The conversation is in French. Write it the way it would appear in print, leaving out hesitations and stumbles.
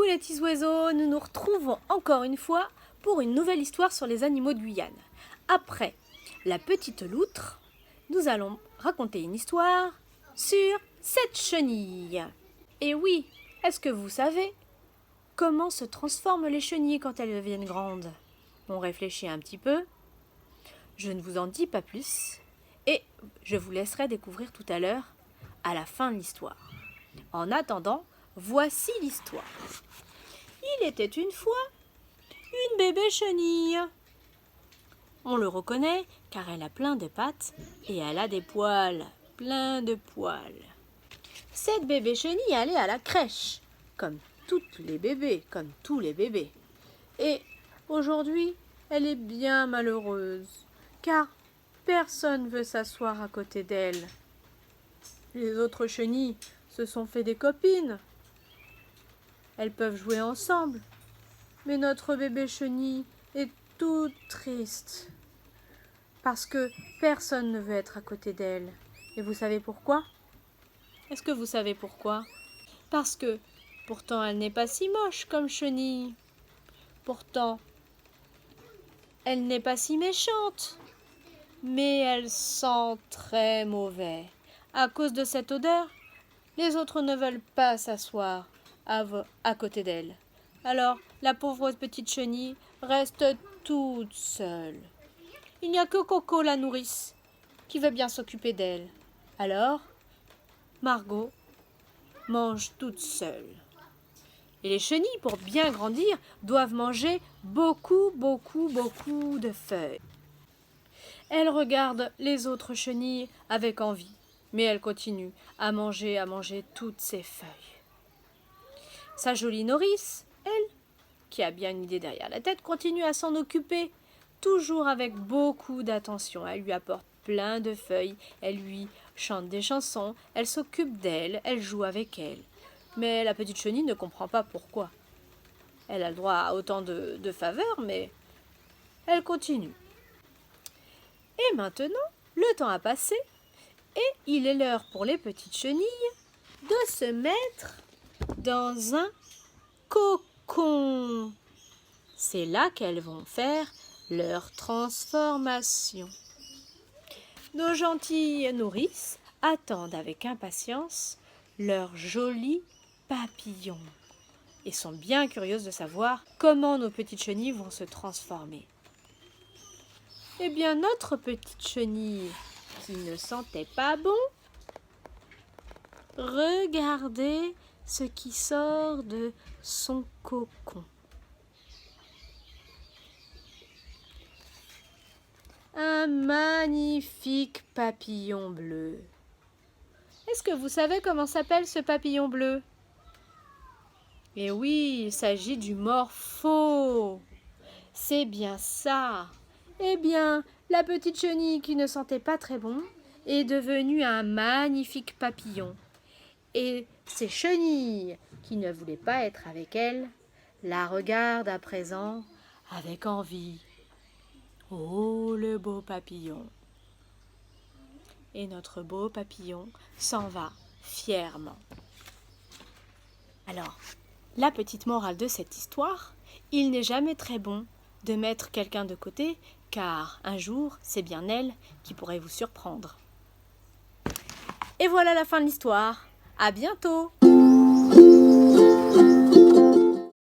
Coucou les petits oiseaux, nous nous retrouvons encore une fois pour une nouvelle histoire sur les animaux de Guyane. Après la petite loutre, nous allons raconter une histoire sur cette chenille. Et oui, est-ce que vous savez comment se transforment les chenilles quand elles deviennent grandes? On réfléchit un petit peu. Je ne vous en dis pas plus et je vous laisserai découvrir tout à l'heure à la fin de l'histoire. En attendant, voici l'histoire. Il était une fois une bébé chenille. On le reconnaît car elle a plein de pattes et elle a des poils, plein de poils. Cette bébé chenille allait à la crèche, comme toutes les bébés, comme tous les bébés. Et aujourd'hui, elle est bien malheureuse, car personne ne veut s'asseoir à côté d'elle. Les autres chenilles se sont fait des copines. Elles peuvent jouer ensemble. Mais notre bébé chenille est toute triste. Parce que personne ne veut être à côté d'elle. Et vous savez pourquoi? Est-ce que vous savez pourquoi? Parce que pourtant elle n'est pas si moche comme chenille. Pourtant, elle n'est pas si méchante. Mais elle sent très mauvais. À cause de cette odeur, les autres ne veulent pas s'asseoir à côté d'elle. Alors, la pauvre petite chenille reste toute seule. Il n'y a que Coco, la nourrice, qui veut bien s'occuper d'elle. Alors, Margot mange toute seule. Et les chenilles, pour bien grandir, doivent manger beaucoup de feuilles. Elle regarde les autres chenilles avec envie, mais elle continue à manger toutes ces feuilles. Sa jolie nourrice, elle, qui a bien une idée derrière la tête, continue à s'en occuper, toujours avec beaucoup d'attention. Elle lui apporte plein de feuilles, elle lui chante des chansons, elle s'occupe d'elle, elle joue avec elle. Mais la petite chenille ne comprend pas pourquoi. Elle a le droit à autant de faveurs, mais elle continue. Et maintenant, le temps a passé, et il est l'heure pour les petites chenilles de se mettre dans un cocon. C'est là qu'elles vont faire leur transformation. Nos gentilles nourrices attendent avec impatience leurs jolis papillons et sont bien curieuses de savoir comment nos petites chenilles vont se transformer. Eh bien, notre petite chenille qui ne sentait pas bon, regardez ce qui sort de son cocon. Un magnifique papillon bleu. Est-ce que vous savez comment s'appelle ce papillon bleu? Eh oui, il s'agit du morpho. C'est bien ça. Eh bien, la petite chenille qui ne sentait pas très bon est devenue un magnifique papillon. Et ces chenilles qui ne voulaient pas être avec elle la regardent à présent avec envie. Oh, le beau papillon! Et notre beau papillon s'en va fièrement. Alors, la petite morale de cette histoire, il n'est jamais très bon de mettre quelqu'un de côté, car un jour, c'est bien elle qui pourrait vous surprendre. Et voilà la fin de l'histoire. À bientôt!